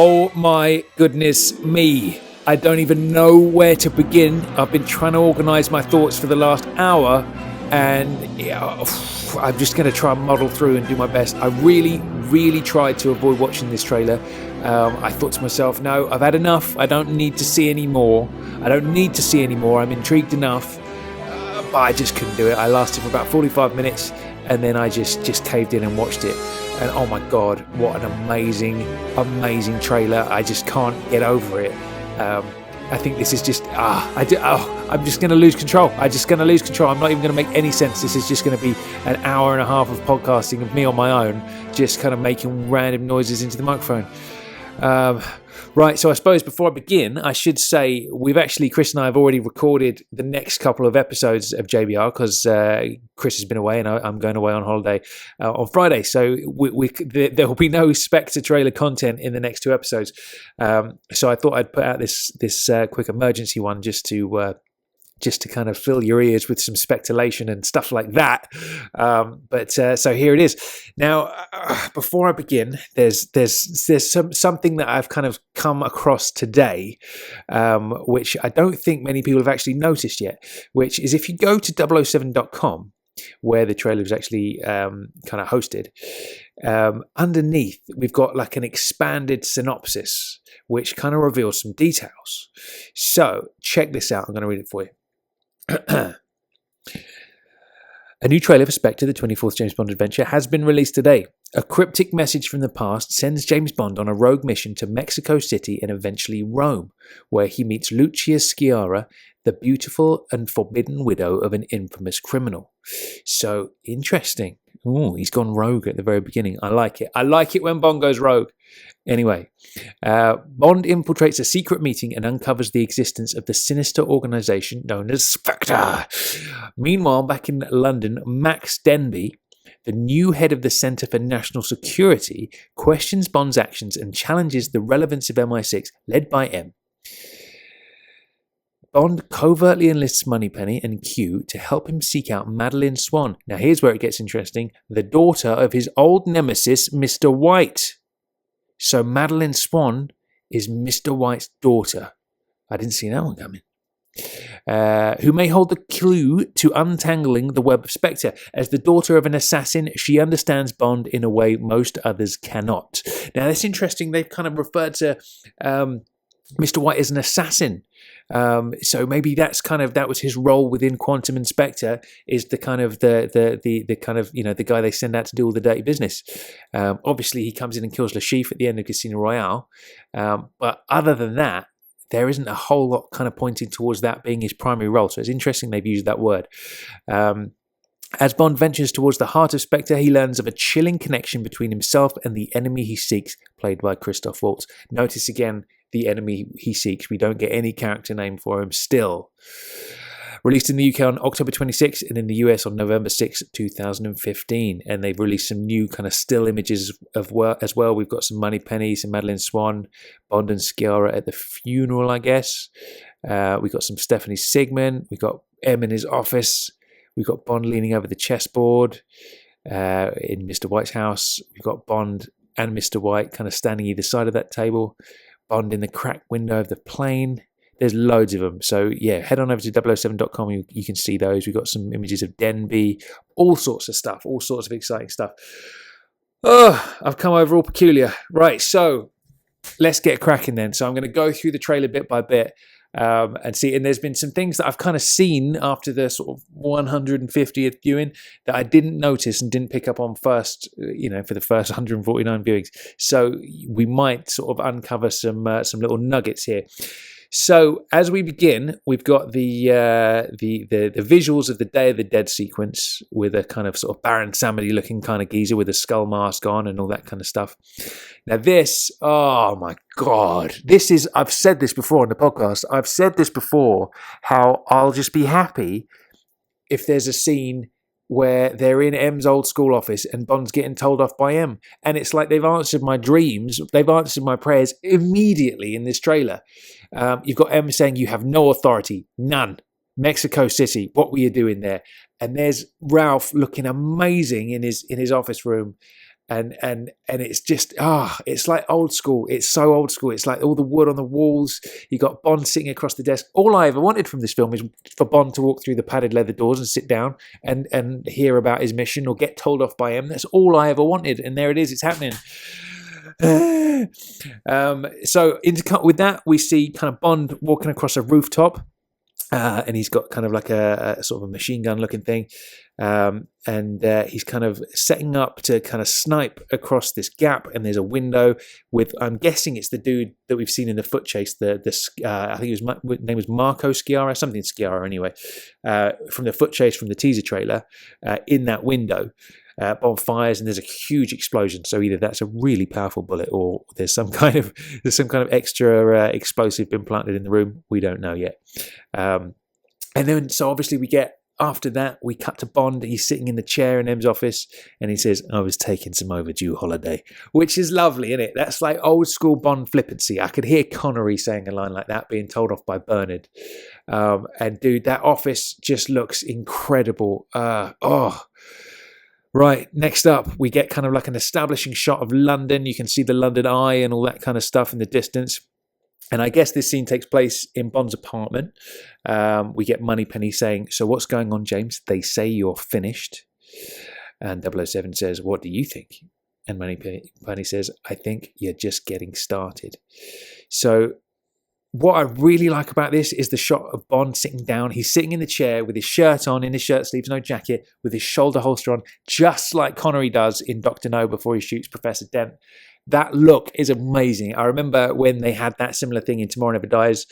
Oh my goodness me. I don't even know where to begin. I've been trying to organise my thoughts for the last hour, and I'm just going to try and muddle through and do my best. I really tried to avoid watching this trailer. I thought to myself, no, I've had enough. I don't need to see any more. I'm intrigued enough, but I just couldn't do it. I lasted for about 45 minutes, and then I just caved in and watched it. And oh my God, what an amazing trailer. I just can't get over it. I think this is just, I'm just going to lose control. I'm not even going to make any sense. This is just going to be an hour and a half of podcasting of me on my own, just kind of making random noises into the microphone. Right, so I suppose before I begin, I should say Chris and I have already recorded the next couple of episodes of JBR because Chris has been away and I'm going away on holiday on Friday. So there will be no Spectre trailer content in the next two episodes. So I thought I'd put out this quick emergency one just to kind of fill your ears with some speculation and stuff like that. So here it is. Now, before I begin, there's something that I've kind of come across today, which I don't think many people have actually noticed yet, which is if you go to 007.com, where the trailer was actually kind of hosted, underneath we've got like an expanded synopsis, which kind of reveals some details. So check this out. I'm going to read it for you. A new trailer for Spectre, the 24th James Bond adventure, has been released today. A cryptic message from the past sends James Bond on a rogue mission to Mexico City and eventually Rome, where he meets Lucia Sciarra, the beautiful and forbidden widow of an infamous criminal. So, interesting. Ooh, he's gone rogue at the very beginning. I like it. I like it when Bond goes rogue. Anyway, Bond infiltrates a secret meeting and uncovers the existence of the sinister organisation known as SPECTRE. Meanwhile, back in London, Max Denby, the new head of the Centre for National Security, questions Bond's actions and challenges the relevance of MI6, led by M. Bond covertly enlists Moneypenny and Q to help him seek out Madeleine Swan. Now here's where it gets interesting. The daughter of his old nemesis, Mr. White. So Madeleine Swan is Mr. White's daughter. I didn't see that one coming. Who may hold the clue to untangling the web of Spectre. As the daughter of an assassin, she understands Bond in a way most others cannot. Now that's interesting. They've kind of referred to Mr. White as an assassin. So maybe that was his role within Quantum and Spectre, is the kind of the kind of, you know, the guy they send out to do all the dirty business. Obviously he comes in and kills Le Chiffre at the end of Casino Royale, but other than that, there isn't a whole lot kind of pointing towards that being his primary role. So it's interesting they've used that word. As Bond ventures towards the heart of Spectre, he learns of a chilling connection between himself and the enemy he seeks, played by Christoph Waltz. Notice again, the enemy he seeks. We don't get any character name for him still. Released in the UK on October 26 and in the US on November 6, 2015. And they've released some new kind of still images as well. We've got some Moneypenny, some Madeleine Swan, Bond and Sciarra at the funeral, I guess. We've got some Stephanie Sigmund. We've got M in his office. We've got Bond leaning over the chessboard in Mr. White's house. We've got Bond and Mr. White kind of standing either side of that table. Bond in the cracked window of the plane. There's loads of them. So yeah, head on over to 007.com. You can see those. We've got some images of Denby, all sorts of stuff, all sorts of exciting stuff. Oh, I've come over all peculiar. Right, so let's get cracking then. So I'm going to go through the trailer bit by bit and see. And there's been some things that I've kind of seen after the sort of 150th viewing that I didn't notice and didn't pick up on first, for the first 149 viewings. So we might sort of uncover some little nuggets here. So as we begin, we've got the visuals of the Day of the Dead sequence with a kind of sort of Baron Samedi looking kind of geezer with a skull mask on and all that kind of stuff. Now this, oh my God, I've said this before on the podcast. I've said this before, how I'll just be happy if there's a scene where they're in M's old school office and Bond's getting told off by M. And it's like they've answered my dreams, they've answered my prayers immediately in this trailer. You've got M saying, "You have no authority, none. Mexico City, what were you doing there?" And there's Ralph looking amazing in his office room. and it's just it's like old school. It's so old school. It's like all the wood on the walls. You got Bond sitting across the desk. All I ever wanted from this film is for Bond to walk through the padded leather doors and sit down and hear about his mission or get told off by him. That's all I ever wanted, and there it is. It's happening. So with that, we see kind of Bond walking across a rooftop. And he's got kind of like a sort of a machine gun looking thing. And he's kind of setting up to kind of snipe across this gap. And there's a window with, I'm guessing it's the dude that we've seen in the foot chase. I think his name was Marco Sciarra, something Sciarra anyway, from the foot chase from the teaser trailer, in that window. Bond fires and there's a huge explosion. So either that's a really powerful bullet or there's some kind of extra explosive been planted in the room. We don't know yet. And then so obviously after that we cut to Bond. He's sitting in the chair in M's office and he says, "I was taking some overdue holiday," which is lovely, isn't it? That's like old school Bond flippancy. I could hear Connery saying a line like that being told off by Bernard. And dude, that office just looks incredible. Right, next up, we get kind of like an establishing shot of London. You can see the London Eye and all that kind of stuff in the distance. And I guess this scene takes place in Bond's apartment. We get Moneypenny saying, "So what's going on, James? They say you're finished." And 007 says, "What do you think?" And Moneypenny says, "I think you're just getting started." So what I really like about this is the shot of Bond sitting down. He's sitting in the chair with his shirt on, in his shirt sleeves, no jacket, with his shoulder holster on, just like Connery does in Dr. No before he shoots Professor Dent. That look is amazing. I remember when they had that similar thing in Tomorrow Never Dies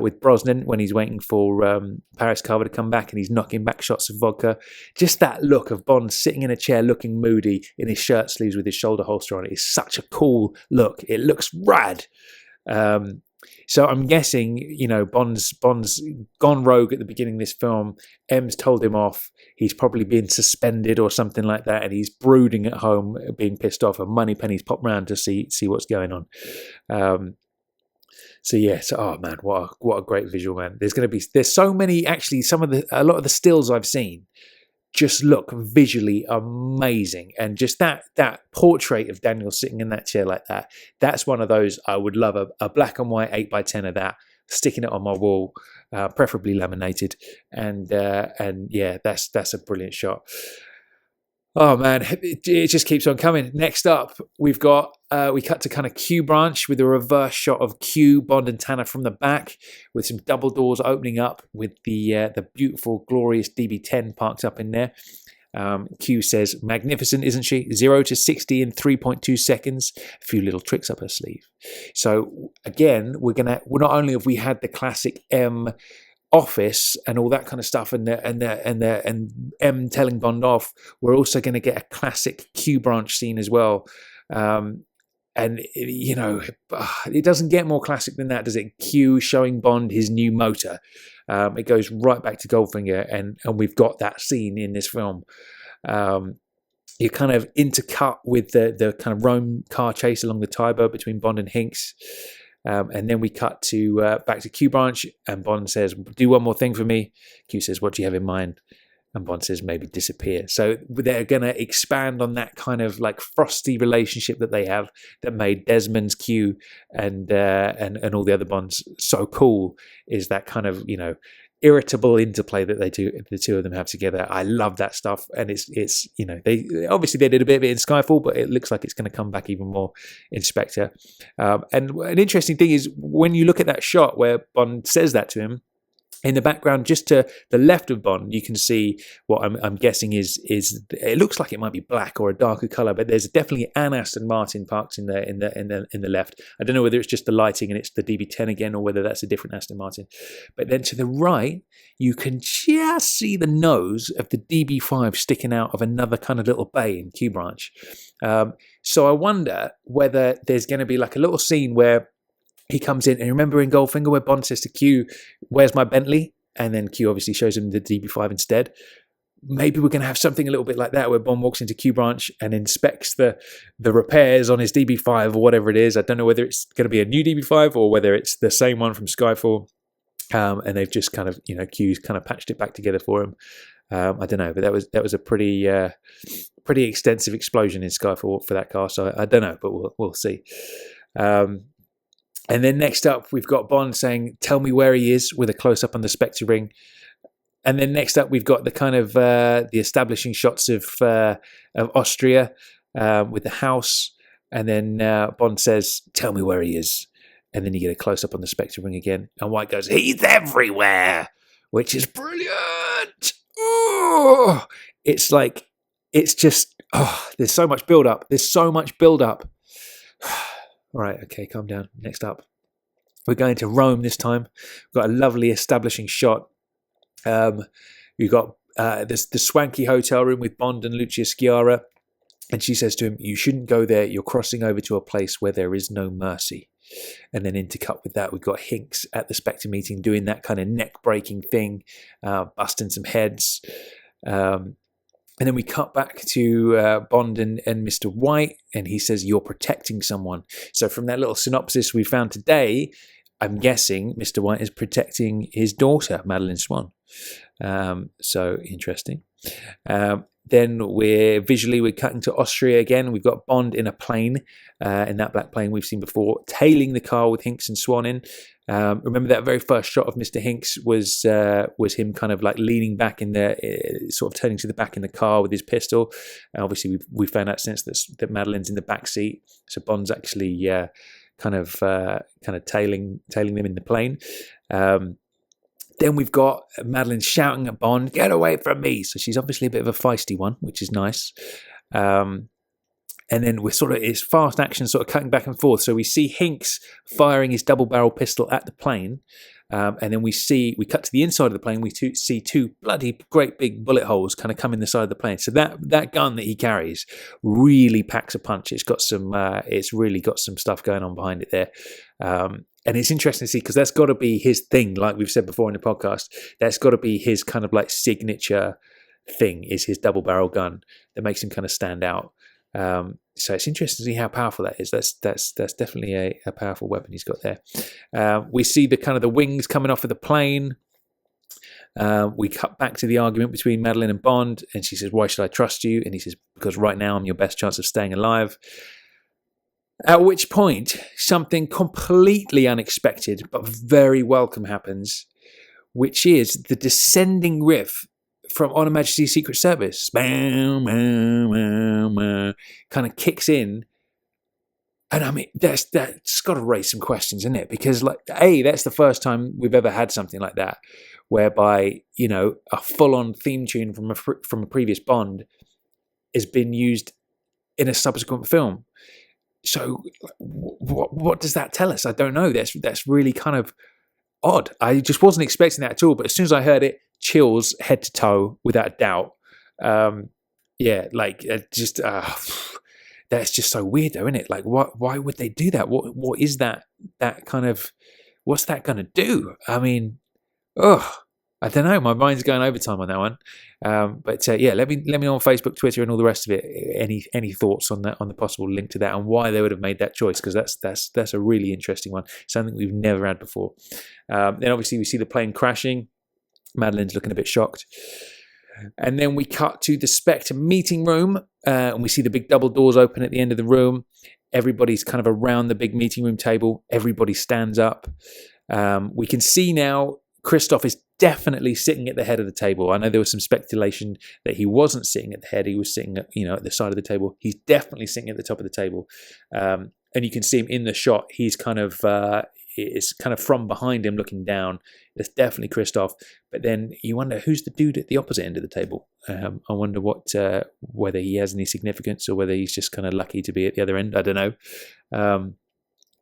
with Brosnan, when he's waiting for Paris Carver to come back and he's knocking back shots of vodka. Just that look of Bond sitting in a chair looking moody in his shirt sleeves with his shoulder holster on. It is such a cool look. It looks rad. So I'm guessing, Bond's gone rogue at the beginning of this film. M's told him off. He's probably been suspended or something like that, and he's brooding at home, being pissed off. And Moneypenny's popped round to see what's going on. So yes, oh man, what a great visual, man. There's so many, actually. A lot of the stills I've seen just look visually amazing, and just that portrait of Daniel sitting in that chair like that, that's one of those I would love, a black and white 8x10 of that, sticking it on my wall, preferably laminated, and yeah, that's a brilliant shot. Oh man, it just keeps on coming. Next up, we cut to kind of Q branch with a reverse shot of Q, Bond and Tanner from the back, with some double doors opening up with the beautiful, glorious DB10 parked up in there. Q says, "Magnificent, isn't she? 0 to 60 in 3.2 seconds. A few little tricks up her sleeve." So again, not only have we had the classic M office and all that kind of stuff, and M telling Bond off, we're also going to get a classic Q branch scene as well. And it doesn't get more classic than that, does it? Q showing Bond his new motor. It goes right back to Goldfinger, and we've got that scene in this film. You kind of intercut with the kind of Rome car chase along the Tiber between Bond and Hinks. And then we cut to back to Q branch, and Bond says, "Do one more thing for me." Q says, "What do you have in mind?" And Bond says, "Maybe disappear." So they're going to expand on that kind of like frosty relationship that they have, that made Desmond's Q and all the other Bonds so cool. Is that kind of irritable interplay that the two of them have together. I love that stuff, and it's they did a bit of it in Skyfall, but it looks like it's going to come back even more in Spectre. And an interesting thing is when you look at that shot where Bond says that to him, in the background, just to the left of Bond, you can see what I'm guessing is it looks like it might be black or a darker color, but there's definitely an Aston Martin parked in the left. I don't know whether it's just the lighting and it's the DB10 again, or whether that's a different Aston Martin. But then to the right, you can just see the nose of the DB5 sticking out of another kind of little bay in Q branch. So I wonder whether there's going to be like a little scene where he comes in, and remember in Goldfinger where Bond says to Q, "Where's my Bentley?" And then Q obviously shows him the DB5 instead. Maybe we're going to have something a little bit like that, where Bond walks into Q branch and inspects the repairs on his DB5 or whatever it is. I don't know whether it's going to be a new DB5 or whether it's the same one from Skyfall. And they've just kind of, Q's kind of patched it back together for him. I don't know, but that was a pretty extensive explosion in Skyfall for that car. So I don't know, but we'll see. And then next up, we've got Bond saying, "Tell me where he is," with a close up on the Spectre ring. And then next up, we've got the kind of the establishing shots of Austria with the house. And then Bond says, "Tell me where he is." And then you get a close up on the Spectre ring again. And White goes, "He's everywhere," which is brilliant. Oh, it's like, it's just, there's so much build up. All right, okay, calm down. Next up, we're going to Rome this time. We've got a lovely establishing shot. You've got the swanky hotel room with Bond and Lucia Sciarra. And she says to him, "You shouldn't go there. You're crossing over to a place where there is no mercy." And then intercut with that, we've got Hinks at the Spectre meeting doing that kind of neck-breaking thing, busting some heads. And then we cut back to Bond and Mr. White, and he says, "You're protecting someone." So from that little synopsis we found today, I'm guessing Mr. White is protecting his daughter, Madeleine Swan. So interesting. Then we're cutting to Austria again. We've got Bond in a plane, in that black plane we've seen before, tailing the car with Hinks and Swan in. Remember that very first shot of Mr. Hinks was him kind of like leaning back in the, sort of turning to the back in the car with his pistol. Obviously, we found out since that Madeleine's in the back seat, so Bond's actually kind of tailing them in the plane. Then we've got Madeleine shouting at Bond, "Get away from me!" So she's obviously a bit of a feisty one, which is nice. And then it's fast action, sort of cutting back and forth. So we see Hinks firing his double-barrel pistol at the plane. And then we cut to the inside of the plane. We see two bloody great big bullet holes kind of come in the side of the plane. So that gun that he carries really packs a punch. It's really got some stuff going on behind it there. And it's interesting to see, because that's got to be his thing, like we've said before in the podcast. That's got to be his kind of like signature thing, is his double barrel gun that makes him kind of stand out. So it's interesting to see how powerful that is. That's definitely a powerful weapon he's got there. We see the kind of the wings coming off of the plane. We cut back to the argument between Madeleine and Bond, and she says, "Why should I trust you?" And he says, "Because right now I'm your best chance of staying alive." At which point, something completely unexpected but very welcome happens, which is the descending riff from On Her Majesty's Secret Service. Kind of kicks in. And I mean, that's got to raise some questions, isn't it? Because, like, that's the first time we've ever had something like that, whereby, you know, a full-on theme tune from a previous Bond has been used in a subsequent film. So what does that tell us? I don't know. That's really kind of odd. I just wasn't expecting that at all. But as soon as I heard it, chills head to toe, without a doubt. That's just so weird, though, isn't it? Like, why would they do that? What is that kind of? What's that going to do? I mean, I don't know. My mind's going overtime on that one. But let me know on Facebook, Twitter, and all the rest of it. Any thoughts on that, on the possible link to that, and why they would have made that choice? Because that's a really interesting one. Something we've never had before. Then obviously we see the plane crashing. Madeleine's looking a bit shocked. And then we cut to the Spectre meeting room, and we see the big double doors open at the end of the room. Everybody's kind of around the big meeting room table. Everybody stands up. We can see now Christoph is definitely sitting at the head of the table. I know there was some speculation that he wasn't sitting at the head. He was sitting at the side of the table. He's definitely sitting at the top of the table. And you can see him in the shot. He's kind of... it's kind of from behind him looking down. That's definitely Christoph. But then you wonder, who's the dude at the opposite end of the table? I wonder whether he has any significance, or whether he's just kind of lucky to be at the other end. I don't know.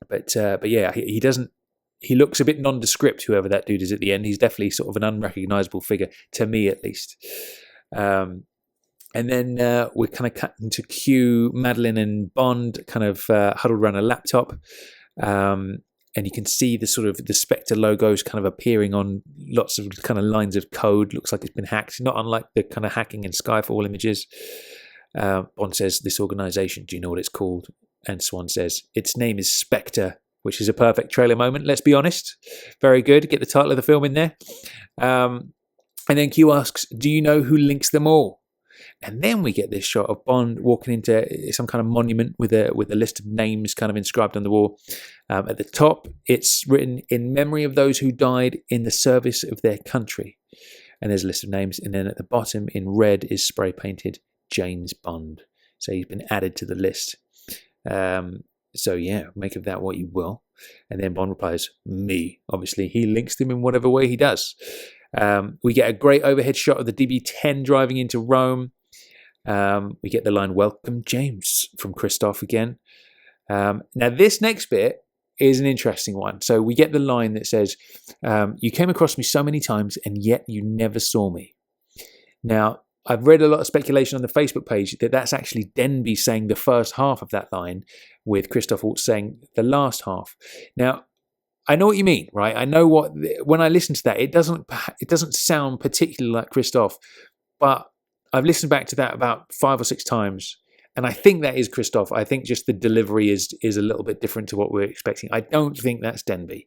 But yeah, he doesn't. He looks a bit nondescript, whoever that dude is at the end. He's definitely sort of an unrecognisable figure, to me at least. And then we're kind of cutting to cue Madeleine and Bond kind of huddled around a laptop. And you can see the sort of the Spectre logos kind of appearing on lots of kind of lines of code. Looks like it's been hacked, not unlike the kind of hacking in Skyfall images. Bond says, "This organisation, do you know what it's called?" And Swan says, "Its name is SPECTRE," which is a perfect trailer moment, let's be honest. Very good. Get the title of the film in there. And then Q asks, do you know who links them all? And then we get this shot of Bond walking into some kind of monument with a list of names kind of inscribed on the wall. At the top, it's written, in memory of those who died in the service of their country. And there's a list of names. And then at the bottom, in red, is spray painted James Bond. So he's been added to the list. So yeah, make of that what you will. And then Bond replies, me. Obviously, he links them in whatever way he does. We get a great overhead shot of the DB-10 driving into Rome. We get the line, welcome James, from Christoph again. Now this next bit is an interesting one. So we get the line that says, you came across me so many times and yet you never saw me. Now, I've read a lot of speculation on the Facebook page that that's actually Denby saying the first half of that line, with Christoph Waltz saying the last half. Now, I know what you mean, right? I know what, when I listen to that, it doesn't sound particularly like Christoph, but I've listened back to that about 5 or 6 times, and I think that is Christoph. I think just the delivery is a little bit different to what we're expecting. I don't think that's Denby.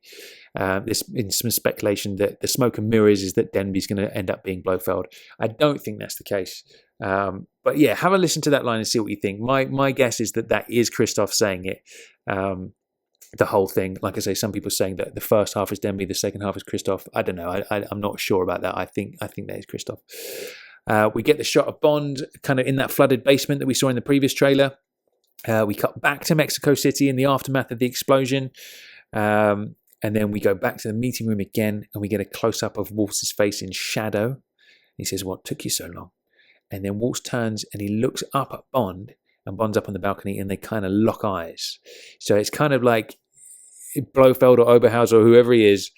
There's been some speculation that the smoke and mirrors is that Denby's going to end up being Blofeld. I don't think that's the case. But yeah, have a listen to that line and see what you think. My guess is that is Christoph saying it. The whole thing, like I say, some people are saying that the first half is Denby, the second half is Christoph. I don't know. I'm not sure about that. I think that is Christoph. We get the shot of Bond kind of in that flooded basement that we saw in the previous trailer. We cut back to Mexico City in the aftermath of the explosion. And then we go back to the meeting room again, and we get a close-up of Waltz's face in shadow. He says, what took you so long? And then Waltz turns and he looks up at Bond, and Bond's up on the balcony, and they kind of lock eyes. So it's kind of like Blofeld or Oberhauser or whoever he is,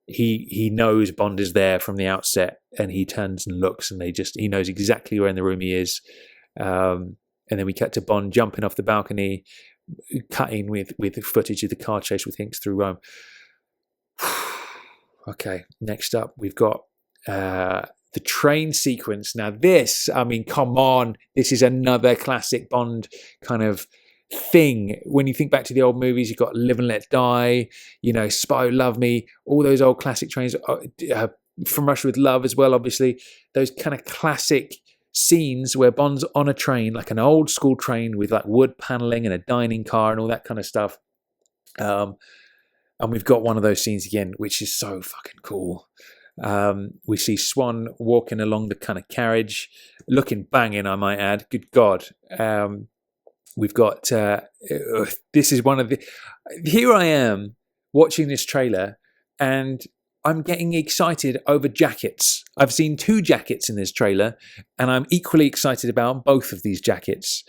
he knows Bond is there from the outset, and he turns and looks, and he knows exactly where in the room he is. And then we cut to Bond jumping off the balcony, cutting with footage of the car chase with Hinks through Rome. Okay, next up we've got the train sequence. Now this, I mean, come on, this is another classic Bond kind of thing. When you think back to the old movies, you've got Live and Let Die, Spy Who Loved Me, all those old classic trains, From Russia with Love as well, obviously. Those kind of classic scenes where Bond's on a train, like an old school train with like wood paneling and a dining car and all that kind of stuff. And we've got one of those scenes again, which is so fucking cool. We see Swan walking along the kind of carriage, looking banging, I might add. Good God. We've got, this is one of the, here I am watching this trailer and I'm getting excited over jackets. I've seen 2 jackets in this trailer and I'm equally excited about both of these jackets.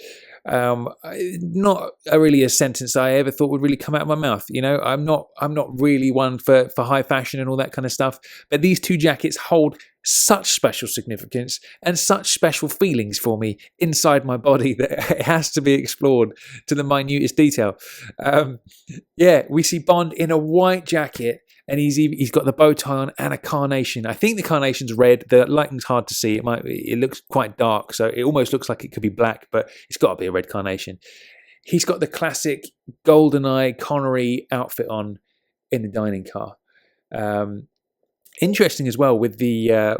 Not really a sentence I ever thought would really come out of my mouth. I'm not really one for high fashion and all that kind of stuff. But these 2 jackets hold such special significance and such special feelings for me inside my body that it has to be explored to the minutest detail. We see Bond in a white jacket, and he's got the bow tie on and a carnation. I think the carnation's red. The lighting's hard to see. It looks quite dark, so it almost looks like it could be black, but it's got to be a red carnation. He's got the classic GoldenEye Connery outfit on in the dining car. Interesting as well with the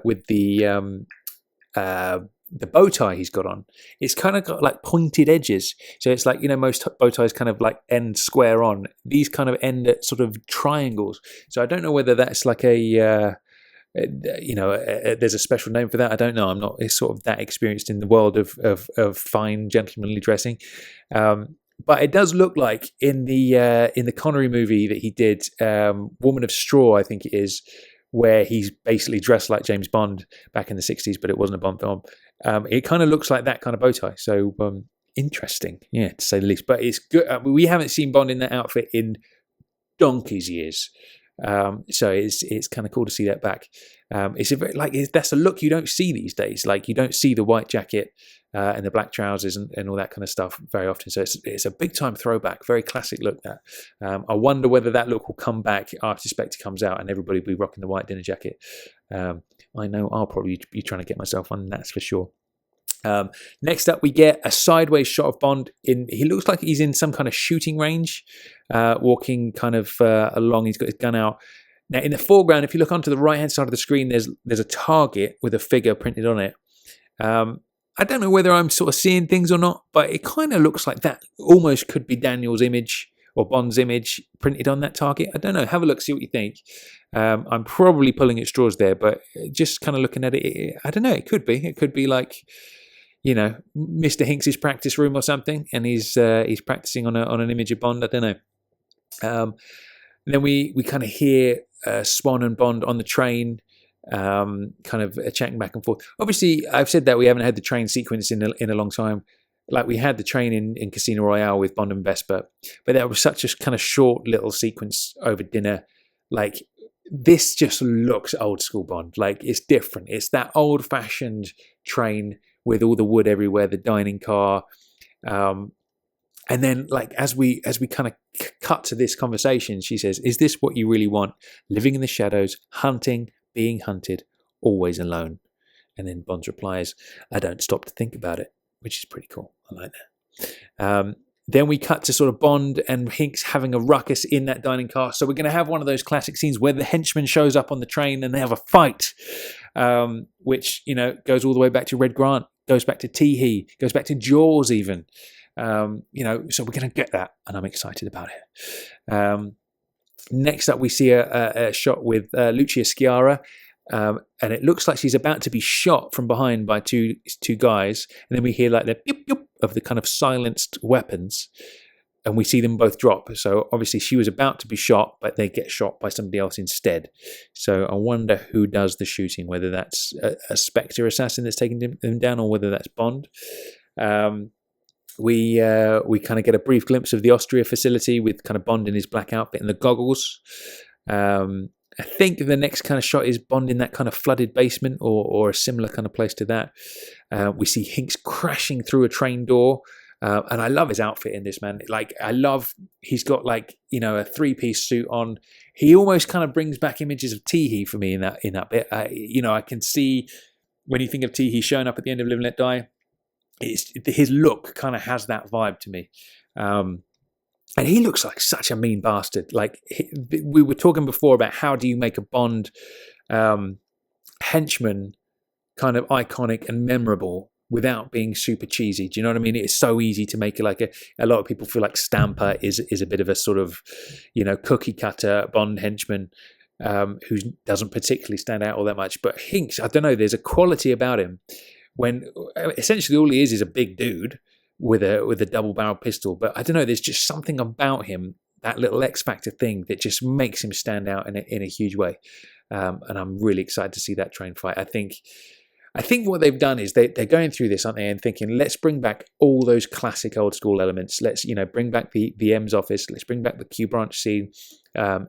bow tie he's got on. It's kind of got like pointed edges, so it's like most bow ties kind of like end square on. These kind of end at sort of triangles. So I don't know whether that's like there's a special name for that. I don't know. I'm not sort of that experienced in the world of fine gentlemanly dressing. But it does look like in the Connery movie that he did, Woman of Straw, I think it is, where he's basically dressed like James Bond back in the 60s, but it wasn't a Bond film. It kind of looks like that kind of bow tie. So interesting, yeah, to say the least. But it's good. We haven't seen Bond in that outfit in donkey's years. So it's kind of cool to see that back. That's a look you don't see these days. Like, you don't see the white jacket and the black trousers and all that kind of stuff very often. So it's a big time throwback, very classic look. That I wonder whether that look will come back after Spectre comes out and everybody will be rocking the white dinner jacket. I know I'll probably be trying to get myself one, that's for sure. Next up, we get a sideways shot of Bond. He looks like he's in some kind of shooting range, walking kind of along. He's got his gun out. Now, in the foreground, if you look onto the right-hand side of the screen, there's a target with a figure printed on it. I don't know whether I'm sort of seeing things or not, but it kind of looks like that almost could be Daniel's image or Bond's image printed on that target. I don't know. Have a look, see what you think. I'm probably pulling at straws there, but just kind of looking at it, I don't know. It could be. It could be like, Mr. Hinks's practice room or something, and he's practicing on an image of Bond. I don't know. Then we kind of hear Swan and Bond on the train, kind of chatting back and forth. Obviously, I've said that we haven't had the train sequence in a long time. Like we had the train in Casino Royale with Bond and Vesper, but that was such a kind of short little sequence over dinner. Like this just looks old school Bond. Like it's different. It's that old fashioned train with all the wood everywhere, the dining car. And then, like, as we kind of cut to this conversation, she says, "Is this what you really want? Living in the shadows, hunting, being hunted, always alone." And then Bond replies, "I don't stop to think about it," which is pretty cool. I like that. Then we cut to sort of Bond and Hinks having a ruckus in that dining car. So we're going to have one of those classic scenes where the henchman shows up on the train and they have a fight, which, goes all the way back to Red Grant, goes back to Tee-Hee, goes back to Jaws even. So we're going to get that, and I'm excited about it. Next up, we see a shot with Lucia Sciarra, and it looks like she's about to be shot from behind by two guys, and then we hear like the yip yip of the kind of silenced weapons, and we see them both drop. So obviously she was about to be shot, but they get shot by somebody else instead. So I wonder who does the shooting, whether that's a Spectre assassin that's taking them down, or whether that's Bond. We kind of get a brief glimpse of the Austria facility with kind of Bond in his black outfit and the goggles. I think the next kind of shot is Bond in that kind of flooded basement or a similar kind of place to that. We see Hinks crashing through a train door. And I love his outfit in this, man. Like, he's got like, a 3-piece suit on. He almost kind of brings back images of Tee-Hee for me in that bit. I can see when you think of Tee-Hee showing up at the end of Live and Let Die, his look kind of has that vibe to me. And he looks like such a mean bastard. Like we were talking before about how do you make a Bond henchman kind of iconic and memorable without being super cheesy. Do you know what I mean? It's so easy to make it like a lot of people feel like Stamper is a bit of a sort of, cookie cutter Bond henchman who doesn't particularly stand out all that much. But Hinks, I don't know, there's a quality about him when essentially all he is a big dude with a double-barrel pistol. But I don't know, there's just something about him, that little X Factor thing, that just makes him stand out in a huge way. And I'm really excited to see that train fight. I think what they've done is they're going through this, aren't they, and thinking, let's bring back all those classic old school elements. Let's, bring back the M's office. Let's bring back the Q branch scene.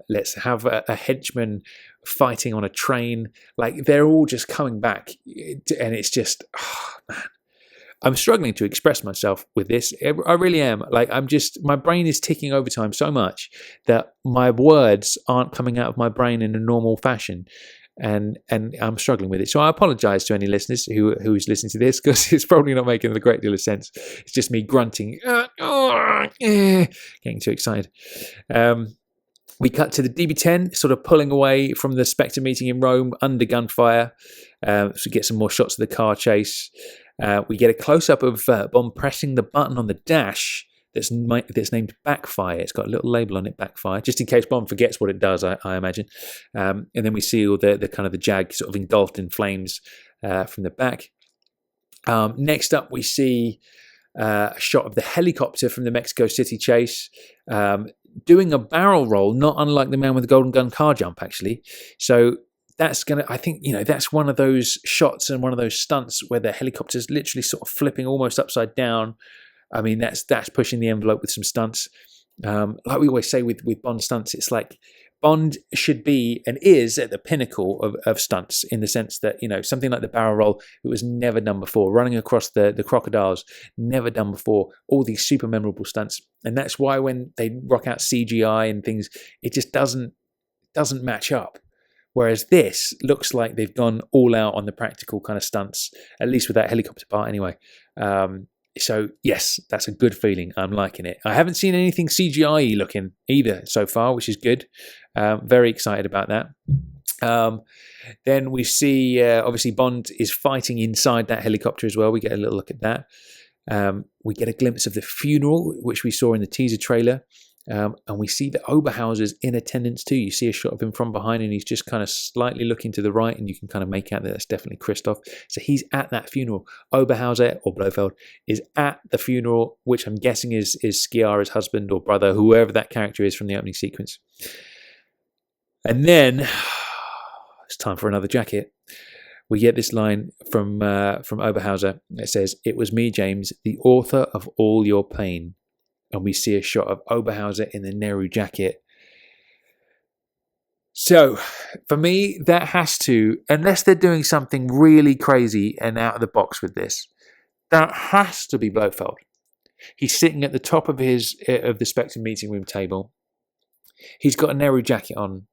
Let's have a henchman fighting on a train. Like, they're all just coming back. And it's just, man. I'm struggling to express myself with this. I really am. Like, my brain is ticking overtime so much that my words aren't coming out of my brain in a normal fashion. And I'm struggling with it. So I apologize to any listeners who's listening to this, because it's probably not making a great deal of sense. It's just me grunting, getting too excited. We cut to the DB-10 sort of pulling away from the Spectre meeting in Rome under gunfire. So we get some more shots of the car chase. We get a close-up of Bond pressing the button on the dash that's named Backfire. It's got a little label on it, Backfire, just in case Bond forgets what it does, I imagine. And then we see all the kind of the Jag sort of engulfed in flames from the back. Next up, we see a shot of the helicopter from the Mexico City chase, doing a barrel roll, not unlike the Man with the Golden Gun car jump, actually. So that's I think, that's one of those shots and one of those stunts where the helicopter's literally sort of flipping almost upside down. I mean, that's pushing the envelope with some stunts. Like we always say with Bond stunts, it's like Bond should be and is at the pinnacle of stunts, in the sense that, something like the barrel roll, it was never done before. Running across the crocodiles, never done before. All these super memorable stunts. And that's why when they rock out CGI and things, it just doesn't match up. Whereas this looks like they've gone all out on the practical kind of stunts, at least with that helicopter part anyway. So yes, that's a good feeling. I'm liking it. I haven't seen anything CGI looking either so far, which is good. Very excited about that. Then we see, obviously, Bond is fighting inside that helicopter as well. We get a little look at that. We get a glimpse of the funeral, which we saw in the teaser trailer. And we see that Oberhauser's in attendance too. You see a shot of him from behind and he's just kind of slightly looking to the right, and you can kind of make out that that's definitely Christoph. So he's at that funeral. Oberhauser, or Blofeld, is at the funeral, which I'm guessing is Skiara's husband or brother, whoever that character is from the opening sequence. And then it's time for another jacket. We get this line from Oberhauser. It says, "It was me, James, the author of all your pain." And we see a shot of Oberhauser in the Nehru jacket. So, for me, that has to, unless they're doing something really crazy and out of the box with this, that has to be Blofeld. He's sitting at the top of the SPECTRE meeting room table. He's got a Nehru jacket on.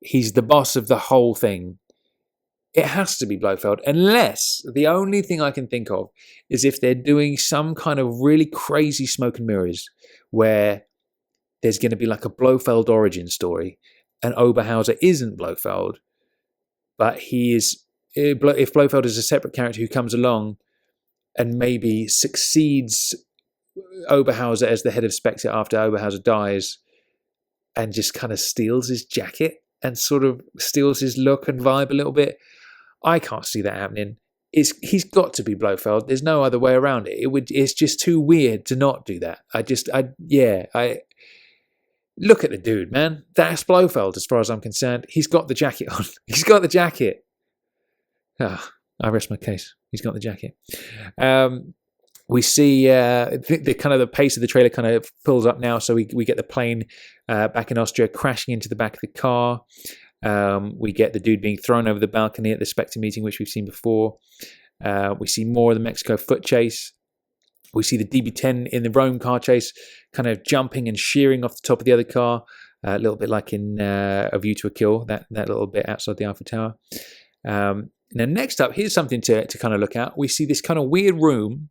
He's the boss of the whole thing. It has to be Blofeld, unless the only thing I can think of is if they're doing some kind of really crazy smoke and mirrors where there's going to be like a Blofeld origin story and Oberhauser isn't Blofeld, but he is, if Blofeld is a separate character who comes along and maybe succeeds Oberhauser as the head of SPECTRE after Oberhauser dies and just kind of steals his jacket and sort of steals his look and vibe a little bit. I can't see that happening. He's got to be Blofeld. There's no other way around it. It's just too weird to not do that. I look at the dude, man. That's Blofeld as far as I'm concerned. He's got the jacket on. He's got the jacket. I rest my case. He's got the jacket. We see the kind of the pace of the trailer kind of pulls up now. So we get the plane back in Austria crashing into the back of the car. We get the dude being thrown over the balcony at the SPECTRE meeting, which we've seen before. We see more of the Mexico foot chase. We see the DB10 in the Rome car chase kind of jumping and shearing off the top of the other car, a little bit like in A View to a Kill, that little bit outside the Eiffel Tower. Now, next up, here's something to kind of look at. We see this kind of weird room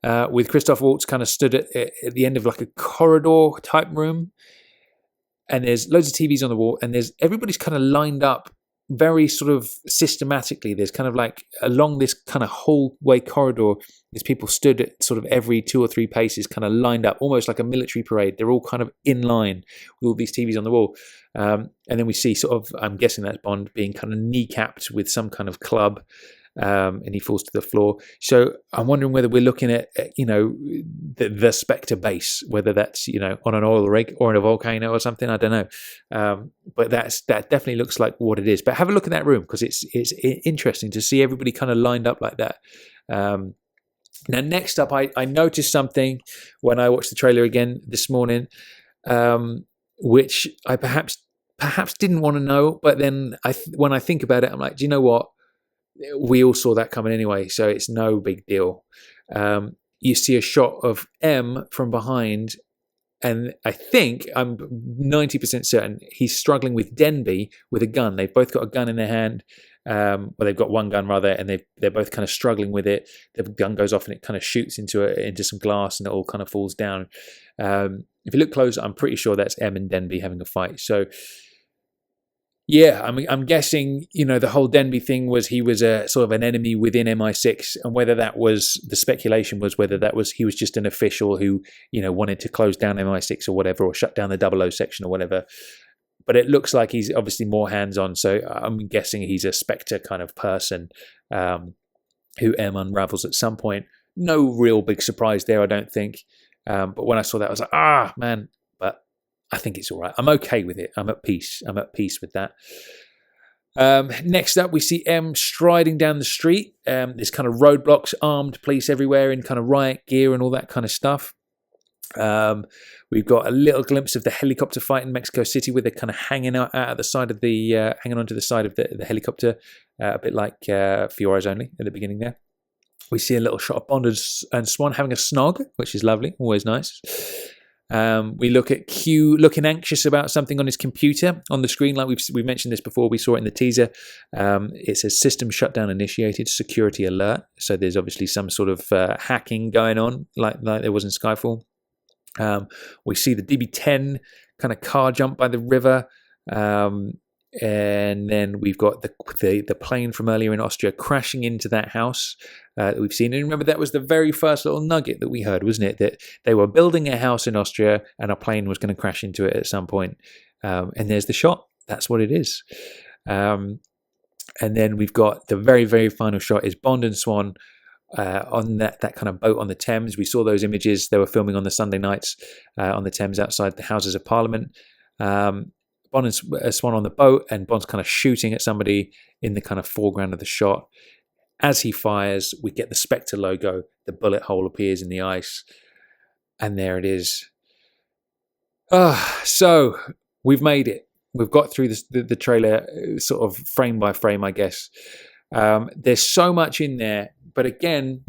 with Christoph Waltz kind of stood at the end of like a corridor type room. And there's loads of TVs on the wall, and everybody's kind of lined up very sort of systematically. There's kind of like along this kind of hallway corridor, there's people stood at sort of every 2 or 3 paces, kind of lined up, almost like a military parade. They're all kind of in line with all these TVs on the wall. And then we see sort of, I'm guessing that's Bond being kind of kneecapped with some kind of club. And he falls to the floor. So I'm wondering whether we're looking at, the SPECTRE base, whether that's, on an oil rig or in a volcano or something. I don't know. But that definitely looks like what it is. But have a look at that room, because it's interesting to see everybody kind of lined up like that. Now, next up, I noticed something when I watched the trailer again this morning, which I perhaps didn't want to know. But then when I think about it, I'm like, do you know what? We all saw that coming anyway, so it's no big deal. You see a shot of M from behind, and I think, I'm 90% certain, he's struggling with Denby with a gun. They've both got a gun in their hand. Well, they've got one gun rather, and they're both kind of struggling with it. The gun goes off and it kind of shoots into some glass, and it all kind of falls down. If you look close, I'm pretty sure that's M and Denby having a fight. So yeah, I'm guessing, the whole Denby thing was he was a sort of an enemy within MI6, and whether that was, the speculation was whether that was he was just an official who, wanted to close down MI6 or whatever, or shut down the 00 section or whatever. But it looks like he's obviously more hands-on, so I'm guessing he's a SPECTRE kind of person who M unravels at some point. No real big surprise there, I don't think. But when I saw that, I was like, man. But I think it's all right. I'm okay with it. I'm at peace with that. Next up, we see M striding down the street. There's kind of roadblocks, armed police everywhere in kind of riot gear and all that kind of stuff. We've got a little glimpse of the helicopter fight in Mexico City, where they're kind of hanging out at the side of hanging onto the side of the helicopter, a bit like For Eyes Only at the beginning there. We see a little shot of Bond and Swan having a snog, which is lovely, always nice. We look at Q looking anxious about something on his computer on the screen, like we've mentioned this before. We saw it in the teaser. It says system shutdown initiated, security alert. So there's obviously some sort of hacking going on, like there was in Skyfall. We see the DB-10 kind of car jump by the river. And then we've got the plane from earlier in Austria crashing into that house that we've seen. And remember, that was the very first little nugget that we heard, wasn't it? That they were building a house in Austria and a plane was going to crash into it at some point. And there's the shot. That's what it is. And then we've got the very, very final shot is Bond and Swan on that kind of boat on the Thames. We saw those images. They were filming on the Sunday nights on the Thames outside the Houses of Parliament. Bond and Swan on the boat, and Bond's kind of shooting at somebody in the kind of foreground of the shot. As he fires, we get the Spectre logo. The bullet hole appears in the ice, and there it is. So we've made it. We've got through the trailer sort of frame by frame, I guess. There's so much in there, but again,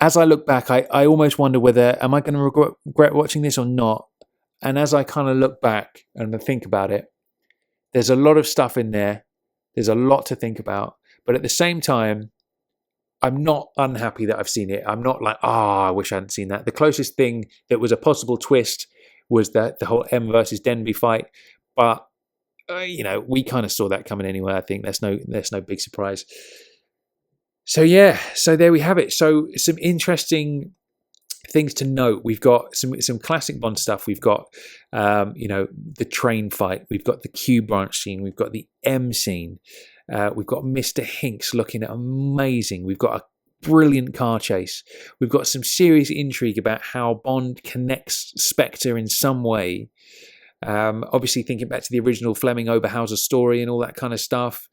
as I look back, I almost wonder whether, am I going to regret watching this or not? And as I kind of look back and think about it, there's a lot of stuff in there. There's a lot to think about. But at the same time, I'm not unhappy that I've seen it. I'm not like, I wish I hadn't seen that. The closest thing that was a possible twist was the whole M versus Denby fight. But, we kind of saw that coming anyway, I think. That's no big surprise. So, yeah. So there we have it. So some interesting things to note. We've got some classic Bond stuff. We've got the train fight. We've got the Q branch scene. We've got the M scene. We've got Mr. Hinks looking amazing. We've got a brilliant car chase. We've got some serious intrigue about how Bond connects Spectre in some way. Obviously thinking back to the original Fleming Oberhauser story and all that kind of stuff.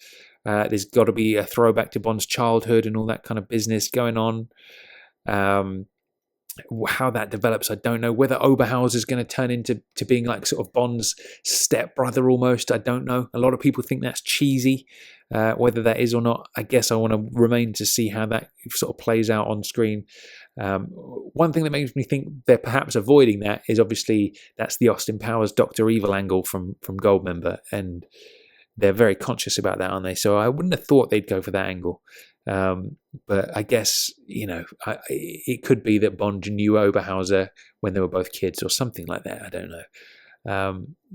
There's got to be a throwback to Bond's childhood and all that kind of business going on. How that develops, I don't know. Whether Oberhauser is going to turn into being like sort of Bond's stepbrother almost, I don't know. A lot of people think that's cheesy. Whether that is or not, I guess I want to remain to see how that sort of plays out on screen. One thing that makes me think they're perhaps avoiding that is obviously that's the Austin Powers Dr. Evil angle from Goldmember, and they're very conscious about that, aren't they? So I wouldn't have thought they'd go for that angle. But I guess, it could be that Bond knew Oberhauser when they were both kids or something like that. I don't know.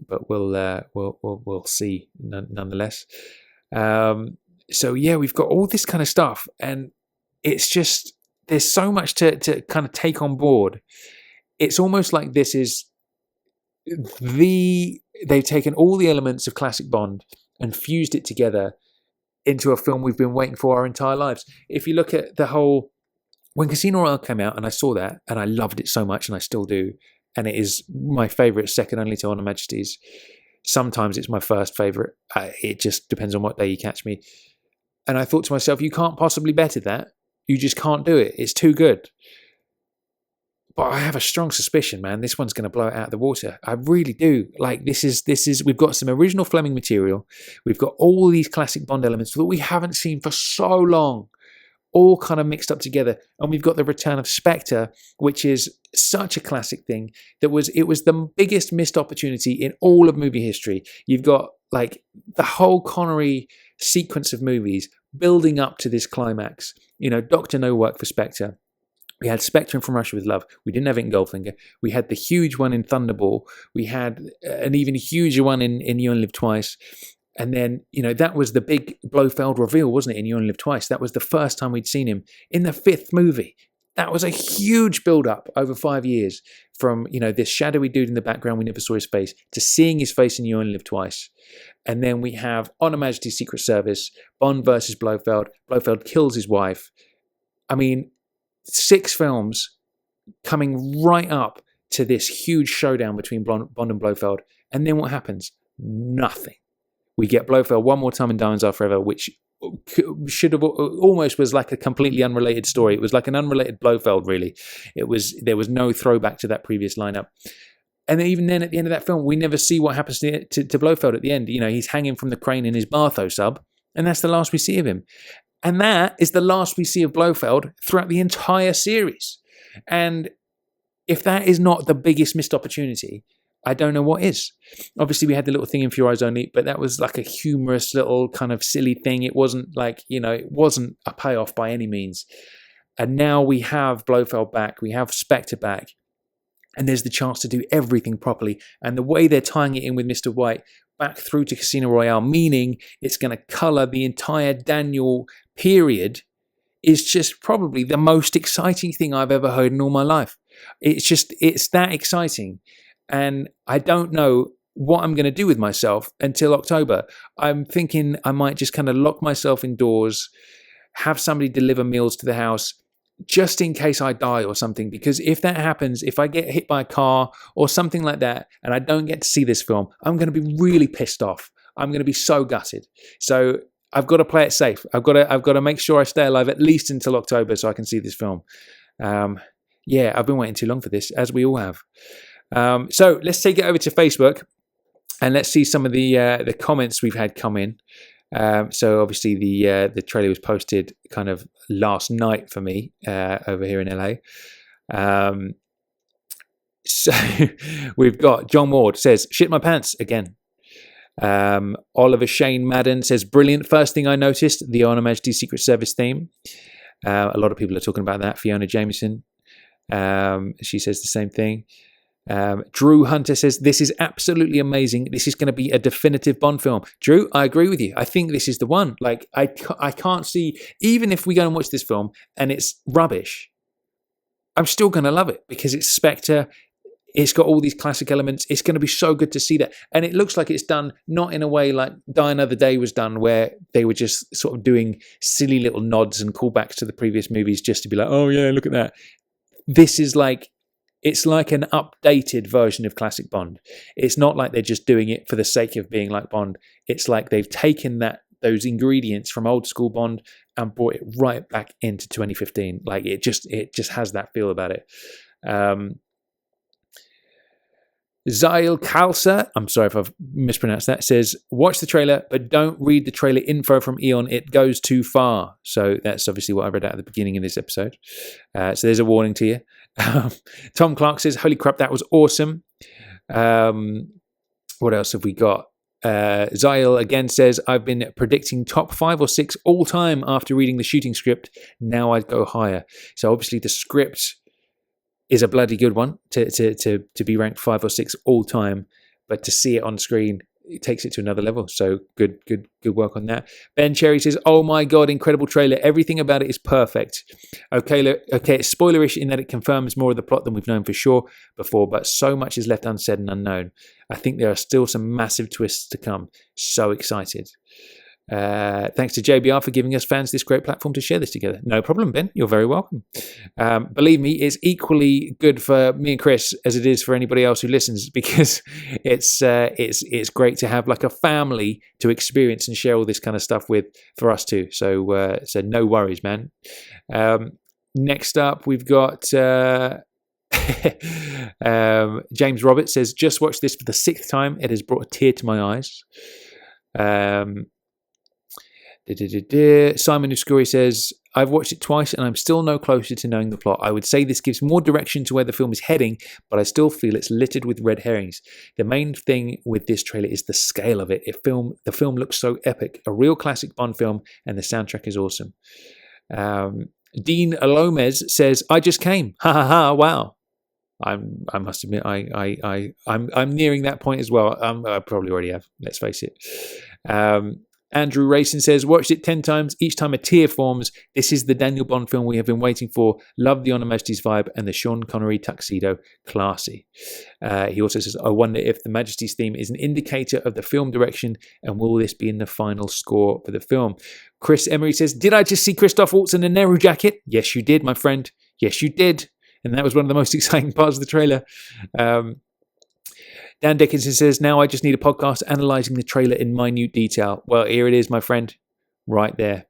But we'll see nonetheless. So yeah, we've got all this kind of stuff, and it's just, there's so much to kind of take on board. It's almost like this is they've taken all the elements of classic Bond and fused it together into a film we've been waiting for our entire lives. If you look at when Casino Royale came out, and I saw that, and I loved it so much, and I still do, and it is my favourite, second only to On Her Majesty's. Sometimes it's my first favourite. It just depends on what day you catch me. And I thought to myself, you can't possibly better that. You just can't do it. It's too good. But I have a strong suspicion, man, this one's going to blow it out of the water. I really do. Like, this is, we've got some original Fleming material. We've got all these classic Bond elements that we haven't seen for so long, all kind of mixed up together. And we've got the return of Spectre, which is such a classic thing it was the biggest missed opportunity in all of movie history. You've got like the whole Connery sequence of movies building up to this climax. Dr. No worked for Spectre. We had Spectre From Russia With Love. We didn't have it in Goldfinger. We had the huge one in Thunderball. We had an even huger one in You Only Live Twice. And then, that was the big Blofeld reveal, wasn't it, in You Only Live Twice? That was the first time we'd seen him in the fifth movie. That was a huge build-up over 5 years from, this shadowy dude in the background, we never saw his face, to seeing his face in You Only Live Twice. And then we have On Her Majesty's Secret Service, Bond versus Blofeld. Blofeld kills his wife. I mean, 6 films coming right up to this huge showdown between Bond and Blofeld. And then what happens? Nothing. We get Blofeld one more time in Diamonds Are Forever, which should have almost was like a completely unrelated story. It was like an unrelated Blofeld, really. There was no throwback to that previous lineup. And even then, at the end of that film, we never see what happens to Blofeld at the end. He's hanging from the crane in his Bartho sub, and that's the last we see of him. And that is the last we see of Blofeld throughout the entire series. And if that is not the biggest missed opportunity, I don't know what is. Obviously, we had the little thing in For Your Eyes Only, but that was like a humorous little kind of silly thing. It wasn't like, it wasn't a payoff by any means. And now we have Blofeld back, we have Spectre back, and there's the chance to do everything properly. And the way they're tying it in with Mr. White back through to Casino Royale, meaning it's going to colour the entire Daniel period, is just probably the most exciting thing I've ever heard in all my life. It's that exciting. And I don't know what I'm going to do with myself until October. I'm thinking I might just kind of lock myself indoors, have somebody deliver meals to the house, just in case I die or something. Because if that happens, if I get hit by a car or something like that, and I don't get to see this film, I'm going to be really pissed off. I'm going to be so gutted. So I've got to play it safe. I've got to make sure I stay alive at least until October so I can see this film. Yeah, I've been waiting too long for this, as we all have. So let's take it over to Facebook and let's see some of the comments we've had come in. So obviously the trailer was posted kind of last night for me over here in LA. So we've got John Ward says, shit my pants again. Oliver Shane Madden says, brilliant. First thing I noticed, the On Her Majesty's Secret Service theme. A lot of people are talking about that. Fiona Jameson, she says the same thing. Drew Hunter says, this is absolutely amazing. This is going to be a definitive Bond film. Drew, I agree with you. I think this is the one. Like, I can't see, even if we go and watch this film and it's rubbish, I'm still going to love it because it's Spectre. It's got all these classic elements. It's going to be so good to see that. And it looks like it's done not in a way like Die Another Day was done, where they were just sort of doing silly little nods and callbacks to the previous movies just to be like, oh yeah, look at that. This is like, it's like an updated version of classic Bond. It's not like they're just doing it for the sake of being like Bond. It's like they've taken those ingredients from old school Bond and brought it right back into 2015. Like it just has that feel about it. Zail Khalsa, I'm sorry if I've mispronounced that, says, watch the trailer, but don't read the trailer info from Eon. It goes too far. So that's obviously what I read out at the beginning of this episode. So there's a warning to you. Tom Clark says, holy crap, that was awesome. What else have we got? Zail again says, I've been predicting top 5 or 6 all time after reading the shooting script. Now I'd go higher. So obviously the script is a bloody good one to be ranked 5 or 6 all time, but to see it on screen, it takes it to another level. So good work on that. Ben Cherry says, oh my god, incredible trailer, everything about it is perfect. Okay, it's spoilerish in that it confirms more of the plot than we've known for sure before, but so much is left unsaid and unknown. I think there are still some massive twists to come. So excited. Thanks to JBR for giving us fans this great platform to share this together. No problem, Ben. You're very welcome. Believe me, it's equally good for me and Chris as it is for anybody else who listens, because it's great to have like a family to experience and share all this kind of stuff with for us too. So no worries, man. Next up, we've got James Roberts says, just watched this for the 6th time. It has brought a tear to my eyes. Simon Uskuri says, I've watched it twice and I'm still no closer to knowing the plot. I would say this gives more direction to where the film is heading, but I still feel it's littered with red herrings. The main thing with this trailer is the scale of it. The film looks so epic, a real classic Bond film, and the soundtrack is awesome. Dean Alomez says, I just came. Ha ha ha, wow. I must admit, I'm nearing that point as well. I probably already have, let's face it. Andrew Racing says, watched it 10 times, each time a tear forms. This is the Daniel Bond film we have been waiting for. Love the On Her Majesty's vibe and the Sean Connery tuxedo. Classy. He also says, I wonder if the Majesty's theme is an indicator of the film direction, and will this be in the final score for the film? Chris Emery says, did I just see Christoph Waltz in a Nehru jacket? Yes, you did, my friend. Yes, you did. And that was one of the most exciting parts of the trailer. Dan Dickinson says, now I just need a podcast analysing the trailer in minute detail. Well, here it is, my friend, right there.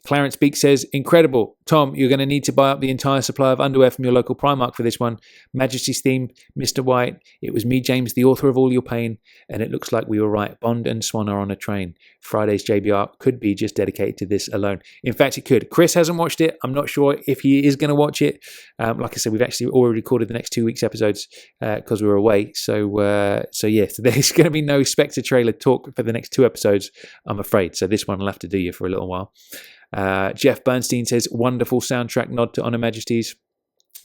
Clarence Beak says, incredible. Tom, you're going to need to buy up the entire supply of underwear from your local Primark for this one. Majesty's theme, Mr. White. It was me, James, the author of All Your Pain, and it looks like we were right. Bond and Swan are on a train. Friday's JBR could be just dedicated to this alone. In fact, it could. Chris hasn't watched it. I'm not sure if he is going to watch it. Like I said, we've actually already recorded the next 2 weeks' episodes because we were away. So there's going to be no Spectre trailer talk for the next 2 episodes, I'm afraid. So this one will have to do you for a little while. Jeff Bernstein says, wonderful soundtrack nod to Honor Majesties.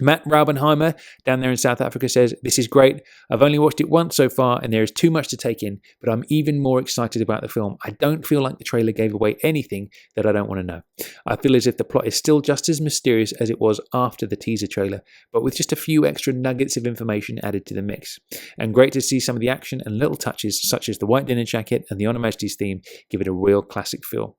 Matt Raubenheimer down there in South Africa says, this is great. I've only watched it once so far and there is too much to take in, but I'm even more excited about the film. I don't feel like the trailer gave away anything that I don't want to know. I feel as if the plot is still just as mysterious as it was after the teaser trailer, but with just a few extra nuggets of information added to the mix. And great to see some of the action and little touches such as the white dinner jacket and the Honor Majesty's theme give it a real classic feel.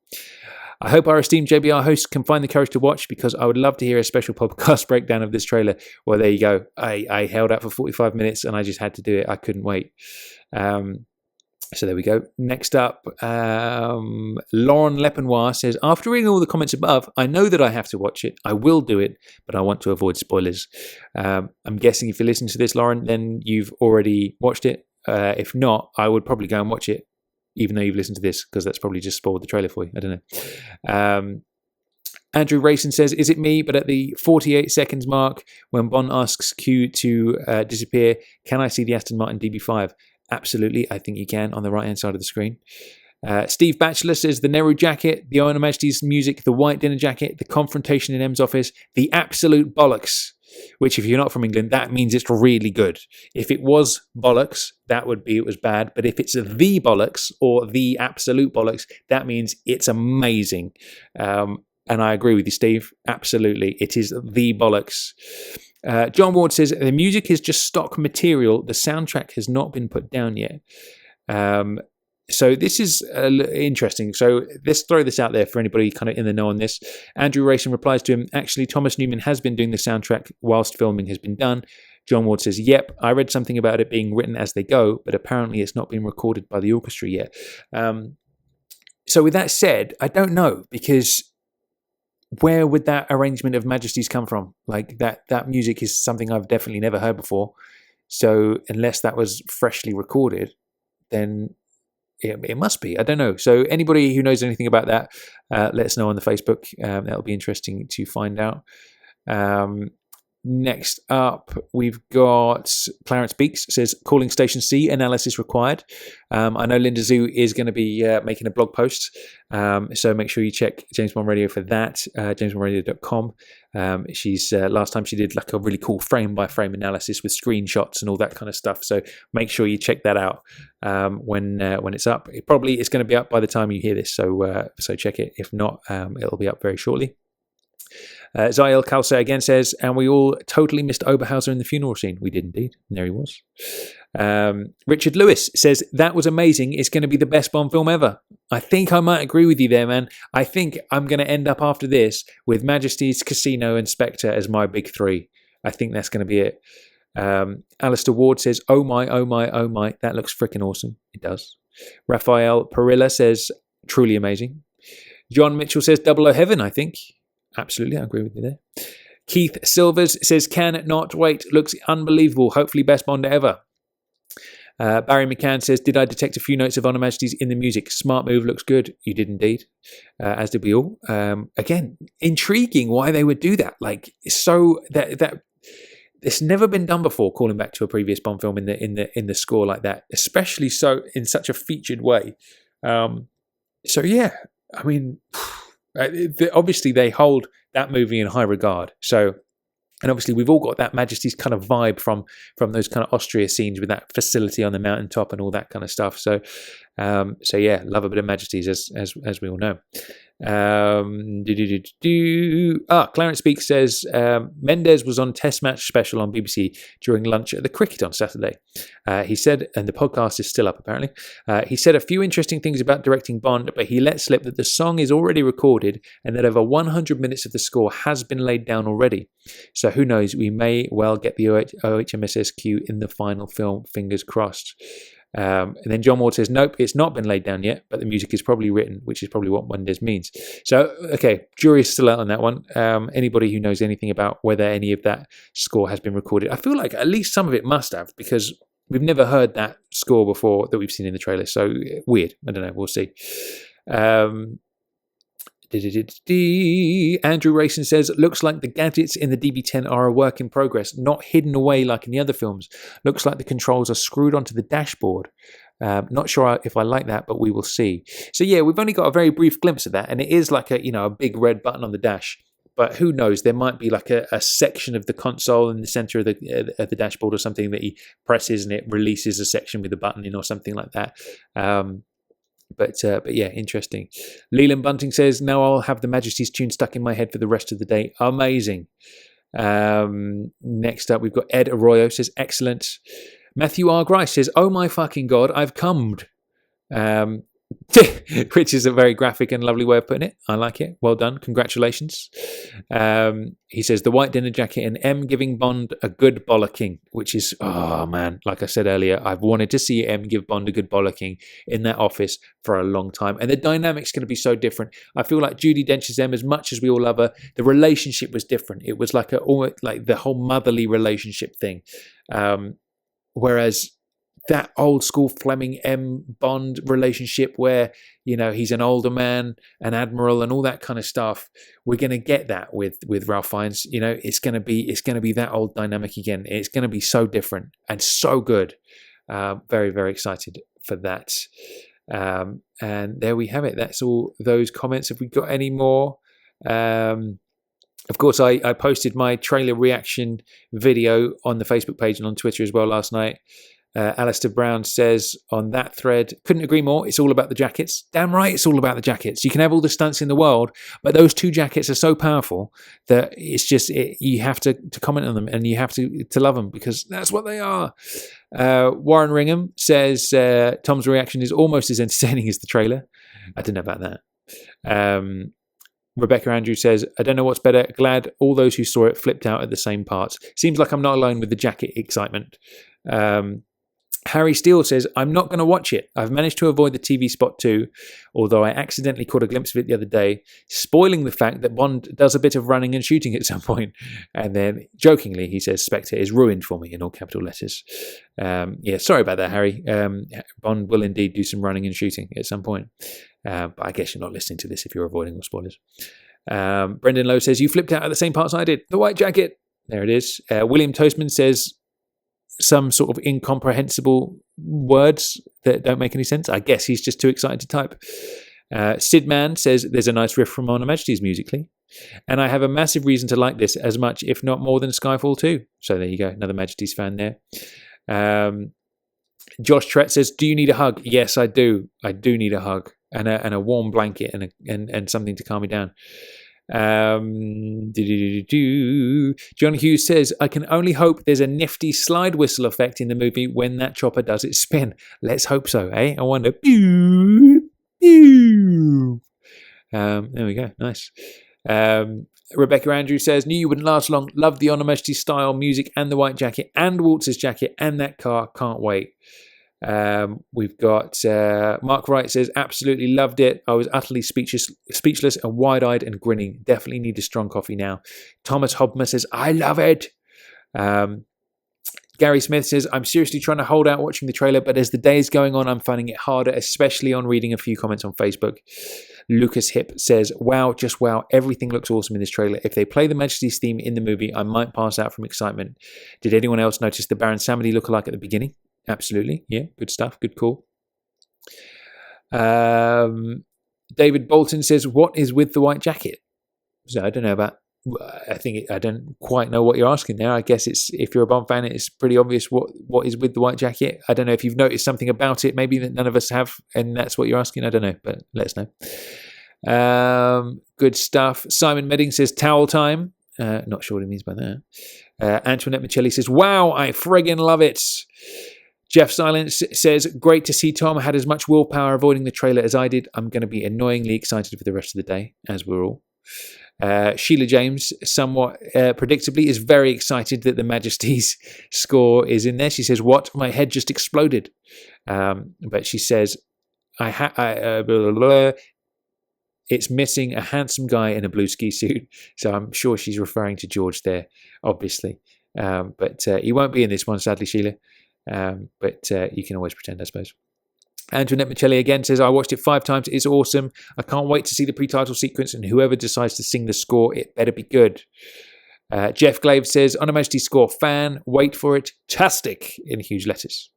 I hope our esteemed JBR hosts can find the courage to watch, because I would love to hear a special podcast breakdown of this trailer. Well, there you go. I held out for 45 minutes and I just had to do it. I couldn't wait. So there we go. Next up, Lauren Lepenoir says, after reading all the comments above, I know that I have to watch it. I will do it, but I want to avoid spoilers. I'm guessing if you listen to this, Lauren, then you've already watched it. If not, I would probably go and watch it, even though you've listened to this, because that's probably just spoiled the trailer for you. I don't know. Andrew Rayson says, is it me, but at the 48 seconds mark, when Bond asks Q to disappear, can I see the Aston Martin DB5? Absolutely, I think you can, on the right-hand side of the screen. Steve Batchelor says, the Nehru jacket, the Honor Majesty's music, the white dinner jacket, the confrontation in M's office, the absolute bollocks. Which, if you're not from England, that means it's really good. If it was bollocks, that would be it was bad. But if it's the bollocks or the absolute bollocks, that means it's amazing. And I agree with you, Steve. Absolutely. It is the bollocks. John Ward says, the music is just stock material. The soundtrack has not been put down yet. So this is interesting. So let's throw this out there for anybody kind of in the know on this. Andrew Rayson replies to him, actually, Thomas Newman has been doing the soundtrack whilst filming has been done. John Ward says, yep, I read something about it being written as they go, but apparently it's not been recorded by the orchestra yet. So with that said, I don't know, because where would that arrangement of Majesties come from? Like that music is something I've definitely never heard before. So unless that was freshly recorded, then it must be. I don't know. So anybody who knows anything about that, let us know on the Facebook. That'll be interesting to find out. Next up, we've got Clarence Beaks says, calling Station C, analysis required. I know Linda Zhu is going to be making a blog post, so make sure you check James Bond Radio for that, jamesbondradio.com. She's last time she did like a really cool frame-by-frame analysis with screenshots and all that kind of stuff, so make sure you check that out when it's up. It's going to be up by the time you hear this, so check it. If not, it'll be up very shortly. Zael Kalsa again says, and we all totally missed Oberhauser in the funeral scene. We did indeed. And there he was. Richard Lewis says, that was amazing. It's going to be the best Bond film ever. I think I might agree with you there, man. I think I'm going to end up after this with Majesty's, Casino and Spectre as my big 3. I think that's going to be it. Alistair Ward says, oh my, that looks freaking awesome. It does. Raphael Perilla says, truly amazing. John Mitchell says, 00 Heaven, I think. Absolutely, I agree with you there. Keith Silvers says, can not wait. Looks unbelievable. Hopefully best Bond ever. Barry McCann says, did I detect a few notes of Honor Majesty's in the music? Smart move, looks good. You did indeed. As did we all. Again, intriguing why they would do that. Like, so that it's never been done before, calling back to a previous Bond film in the score like that, especially so in such a featured way. So yeah, I mean, obviously they hold that movie in high regard. So, and obviously we've all got that Majesty's kind of vibe from those kind of Austria scenes with that facility on the mountaintop and all that kind of stuff. So yeah, love a bit of Majesty's as we all know. Clarence Speaks says, Mendes was on Test Match Special on BBC during lunch at the cricket on Saturday. He said, and the podcast is still up apparently, he said a few interesting things about directing Bond, but he let slip that the song is already recorded and that over 100 minutes of the score has been laid down already. So who knows, we may well get the OHMSSQ in the final film, fingers crossed. And then John Ward says, nope, it's not been laid down yet, but the music is probably written, which is probably what Mendes means. So, okay, jury's still out on that one. Anybody who knows anything about whether any of that score has been recorded, I feel like at least some of it must have, because we've never heard that score before that we've seen in the trailer. So weird. I don't know. We'll see. Andrew Rayson says, looks like the gadgets in the DB10 are a work in progress, not hidden away like in the other films. Looks like the controls are screwed onto the dashboard. Not sure if I like that, but we will see. So yeah, we've only got a very brief glimpse of that, and it is like a big red button on the dash. But who knows? There might be like a section of the console in the center of the dashboard or something that he presses and it releases a section with a button in or something like that. But yeah, interesting. Leland Bunting says, now I'll have the Majesty's tune stuck in my head for the rest of the day. Amazing. Next up, we've got Ed Arroyo says, excellent. Matthew R. Grice says, oh my fucking God, I've cummed. Which is a very graphic and lovely way of putting it. I like it. Well done. Congratulations. He says, the white dinner jacket and M giving Bond a good bollocking, which is, oh man, like I said earlier, I've wanted to see M give Bond a good bollocking in that office for a long time. And the dynamic's going to be so different. I feel like Judi Dench's M, as much as we all love her, the relationship was different. It was like the whole motherly relationship thing. Whereas that old school Fleming M Bond relationship where, he's an older man, an admiral and all that kind of stuff. We're going to get that with Ralph Fiennes. It's going to be that old dynamic again. It's going to be so different and so good. Very, very excited for that. And there we have it. That's all those comments. Have we got any more? Of course, I posted my trailer reaction video on the Facebook page and on Twitter as well last night. Alistair Brown says on that thread, couldn't agree more. It's all about the jackets. Damn right, it's all about the jackets. You can have all the stunts in the world, but those two jackets are so powerful that it's just you have to comment on them and you have to love them because that's what they are. Warren Ringham says Tom's reaction is almost as entertaining as the trailer. I don't know about that. Rebecca Andrews says, I don't know what's better. Glad all those who saw it flipped out at the same parts. Seems like I'm not alone with the jacket excitement. Harry Steele says, I'm not going to watch it. I've managed to avoid the TV spot too, although I accidentally caught a glimpse of it the other day, spoiling the fact that Bond does a bit of running and shooting at some point. And then, jokingly, he says, Spectre is ruined for me in all capital letters. Yeah, sorry about that, Harry. Bond will indeed do some running and shooting at some point. But I guess you're not listening to this if you're avoiding all spoilers. Brendan Lowe says, you flipped out at the same parts I did. The white jacket. There it is. William Toastman says, some sort of incomprehensible words that don't make any sense. I guess he's just too excited to type. Sid Man says there's a nice riff from On Her Majesty's musically. And I have a massive reason to like this as much, if not more than Skyfall 2. So there you go. Another Majesty's fan there. Josh Trett says, do you need a hug? Yes, I do. I do need a hug and a warm blanket and something to calm me down. John Hughes says, I can only hope there's a nifty slide whistle effect in the movie when that chopper does its spin. Let's hope so, eh? I wonder. There we go. Nice. Rebecca Andrews says, knew you wouldn't last long. Love the On Her Majesty style music and the white jacket and Waltz's jacket and that car. Can't wait. We've got Mark Wright says, absolutely loved it. I was utterly speechless and wide-eyed and grinning. Definitely need a strong coffee now. Thomas Hobmer says, I love it. Gary Smith says, I'm seriously trying to hold out watching the trailer, but as the day is going on, I'm finding it harder, especially on reading a few comments on Facebook. Lucas Hip says, wow, just wow, everything looks awesome in this trailer. If they play the Majesty's theme in the movie, I might pass out from excitement. Did anyone else notice the Baron Samedi lookalike at the beginning? Absolutely. Yeah, good stuff. Good call. David Bolton says, what is with the white jacket? So I don't know about, I don't quite know what you're asking there. I guess it's, if you're a Bond fan, it's pretty obvious what is with the white jacket. I don't know if you've noticed something about it, maybe that none of us have, and that's what you're asking. I don't know, but let us know. Good stuff. Simon Medding says, towel time. Not sure what he means by that. Antoinette Michelli says, wow, I friggin' love it. Jeff Silence says, great to see Tom had as much willpower avoiding the trailer as I did. I'm going to be annoyingly excited for the rest of the day, as we're all. Sheila James, somewhat predictably, is very excited that the Majesty's score is in there. She says, "What? My head just exploded." But she says, blah, blah, blah. It's missing a handsome guy in a blue ski suit. So I'm sure she's referring to George there, obviously. But he won't be in this one, sadly, Sheila. But you can always pretend, I suppose. Antoinette Michelli again says, "I watched it 5 times. It's awesome. I can't wait to see the pre-title sequence, and whoever decides to sing the score, it better be good." Jeff Glave says, "On a Majesty score fan, wait for it. Tastic," in huge letters.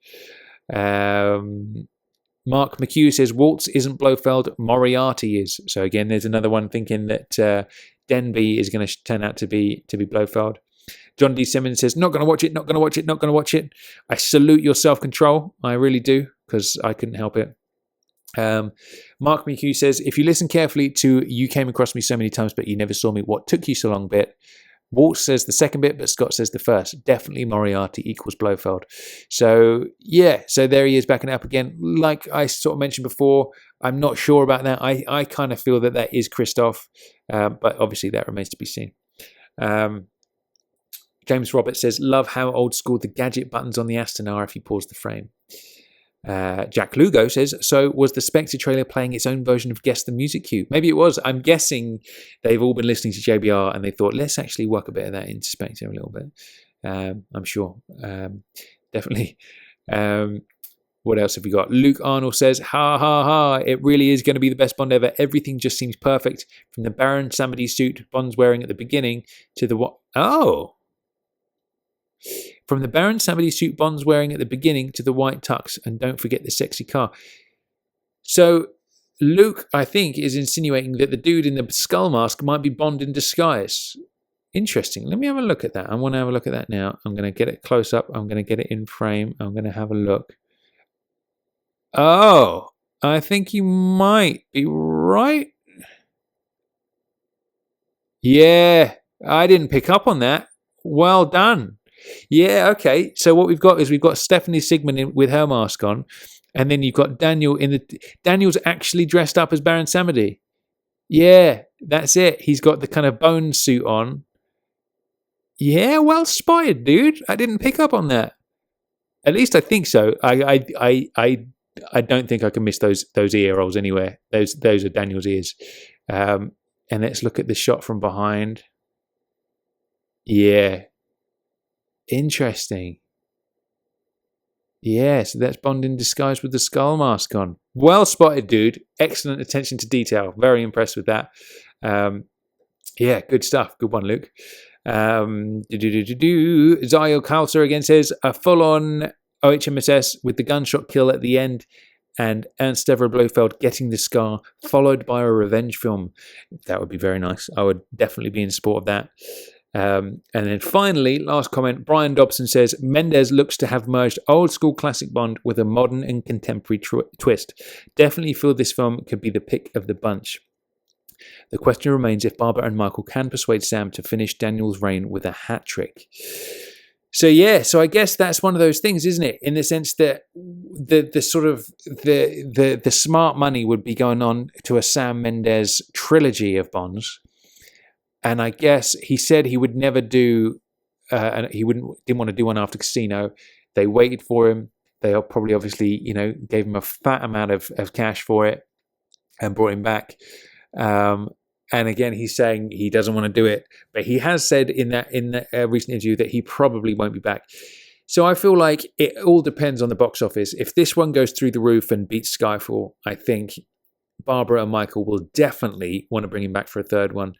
Mark McHugh says, "Waltz isn't Blofeld, Moriarty is." So again, there's another one thinking that Denby is going to turn out to be Blofeld. John D. Simmons says, "Not going to watch it, not going to watch it, not going to watch it." I salute your self-control. I really do, because I couldn't help it. Mark McHugh says, "If you listen carefully to 'You Came Across Me So Many Times But You Never Saw Me, What Took You So Long' bit," Walt says the second bit, but Scott says the first. Definitely Moriarty equals Blofeld. So, yeah, so there he is backing it up again. Like I sort of mentioned before, I'm not sure about that. I kind of feel that is Christoph, but obviously that remains to be seen. James Roberts says, "Love how old school the gadget buttons on the Aston are if you pause the frame." Jack Lugo says, "So was the Spectre trailer playing its own version of Guess the Music Cue?" Maybe it was. I'm guessing they've all been listening to JBR and they thought, let's actually work a bit of that into Spectre a little bit. I'm sure. Definitely. What else have we got? Luke Arnold says, "Ha ha ha, it really is going to be the best Bond ever. Everything just seems perfect. From the Baron Samedi suit Bond's wearing at the beginning to the what? Oh! From the Baron Samedi suit Bond's wearing at the beginning to the white tux, and don't forget the sexy car." So Luke, I think, is insinuating that the dude in the skull mask might be Bond in disguise. Interesting. Let me have a look at that. I want to have a look at that now. I'm going to get it close up. I'm going to get it in frame. I'm going to have a look. Oh, I think you might be right. Yeah, I didn't pick up on that. Well done. Yeah, okay. So what we've got is we've got Stephanie Sigmund with her mask on, and then you've got Daniel Daniel's actually dressed up as Baron Samedi. Yeah, that's it. He's got the kind of bone suit on. Yeah, well spotted, dude. I didn't pick up on that. At least I think so. I don't think I can miss those ear rolls anywhere. Those are Daniel's ears. And let's look at the shot from behind. Yeah. Interesting. Yeah, so that's Bond in disguise with the skull mask on. Well spotted, dude. Excellent attention to detail. Very impressed with that. Yeah, good stuff. Good one, Luke. Zayo Kalser again says, "A full-on OHMSS with the gunshot kill at the end and Ernst Stavro Blofeld getting the scar, followed by a revenge film." That would be very nice. I would definitely be in support of that. And then finally, last comment, Brian Dobson says, "Mendes looks to have merged old school classic Bond with a modern and contemporary twist. Definitely feel this film could be the pick of the bunch. The question remains if Barbara and Michael can persuade Sam to finish Daniel's reign with a hat trick." So yeah, so I guess that's one of those things, isn't it? In the sense that the sort of the smart money would be going on to a Sam Mendes trilogy of Bonds. And I guess he said he would never do, and didn't want to do one after Casino. They waited for him. They probably obviously, gave him a fat amount of cash for it and brought him back. And again, he's saying he doesn't want to do it, but he has said in that recent interview that he probably won't be back. So I feel like it all depends on the box office. If this one goes through the roof and beats Skyfall, I think Barbara and Michael will definitely want to bring him back for a third one.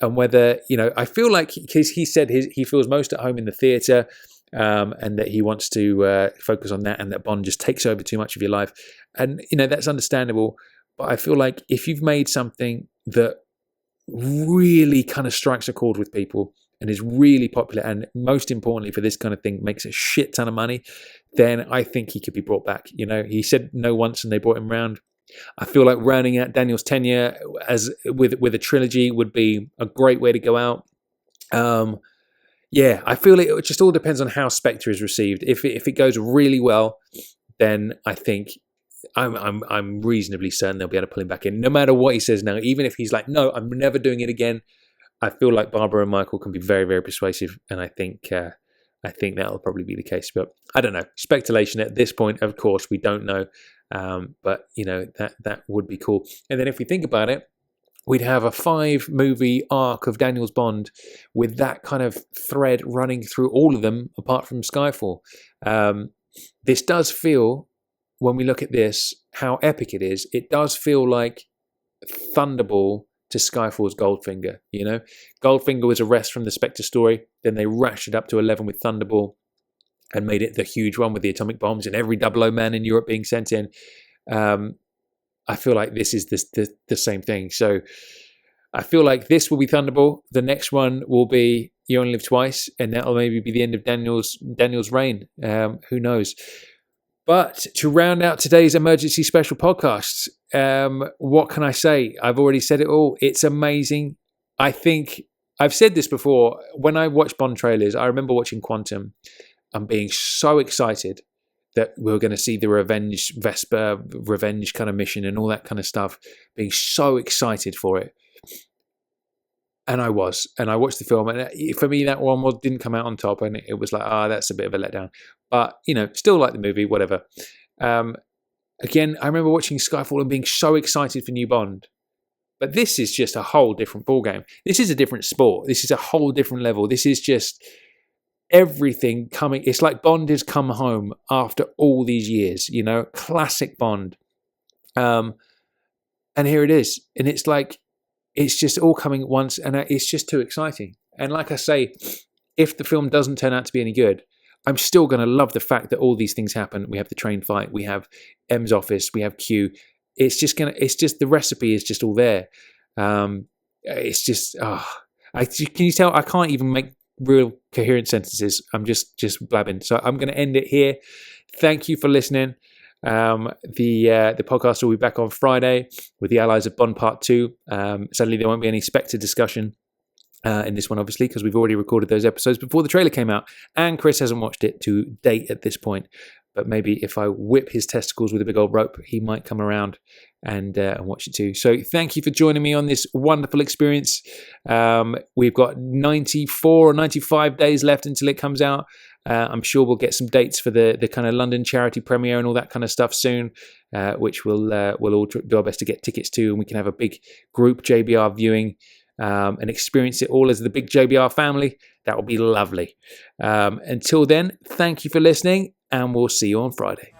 And whether, I feel like because he said he feels most at home in the theatre, and that he wants to focus on that, and that Bond just takes over too much of your life. And, that's understandable. But I feel like if you've made something that really kind of strikes a chord with people and is really popular, and most importantly for this kind of thing, makes a shit ton of money, then I think he could be brought back. He said no once and they brought him round. I feel like rounding out Daniel's tenure with a trilogy would be a great way to go out. Yeah, I feel it just all depends on how Spectre is received. If it goes really well, then I think I'm reasonably certain they'll be able to pull him back in, no matter what he says now. Even if he's like, "No, I'm never doing it again," I feel like Barbara and Michael can be very, very persuasive, and I think that'll probably be the case. But I don't know. Speculation at this point, of course, we don't know. But that would be cool. And then if we think about it, we'd have a 5-movie arc of Daniel's Bond with that kind of thread running through all of them, apart from Skyfall. This does feel, when we look at this, how epic it is. It does feel like Thunderball to Skyfall's Goldfinger. Goldfinger was a rest from the Spectre story. Then they ratcheted it up to 11 with Thunderball and made it the huge one with the atomic bombs and every 00 man in Europe being sent in. I feel like this is the same thing. So I feel like this will be Thunderball. The next one will be You Only Live Twice, and that'll maybe be the end of Daniel's reign. Who knows? But to round out today's emergency special podcast, what can I say? I've already said it all. It's amazing. I think I've said this before. When I watch Bond trailers, I remember watching Quantum and being so excited that we were going to see the revenge kind of mission and all that kind of stuff, being so excited for it. And I watched the film, and for me, that one didn't come out on top, and it was like, that's a bit of a letdown. But, still like the movie, whatever. Again, I remember watching Skyfall and being so excited for new Bond. But this is just a whole different ballgame. This is a different sport. This is a whole different level. This is just everything coming. It's like Bond has come home after all these years, classic Bond. And here it is. And it's like, it's just all coming at once, and it's just too exciting. And like I say, if the film doesn't turn out to be any good, I'm still going to love the fact that all these things happen. We have the train fight, we have M's office, we have Q. It's just the recipe is just all there. It's just, can you tell I can't even make real coherent sentences. I'm just blabbing. So I'm going to end it here. Thank you for listening. The podcast will be back on Friday with the Allies of Bond Part 2. Sadly, there won't be any Spectre discussion in this one, obviously, because we've already recorded those episodes before the trailer came out, and Chris hasn't watched it to date at this point. But maybe if I whip his testicles with a big old rope, he might come around and watch it too. So thank you for joining me on this wonderful experience. We've got 94 or 95 days left until it comes out. I'm sure we'll get some dates for the kind of London charity premiere and all that kind of stuff soon, which we'll all do our best to get tickets to, and we can have a big group JBR viewing and experience it all as the big JBR family. That will be lovely. Until then, thank you for listening, and we'll see you on Friday.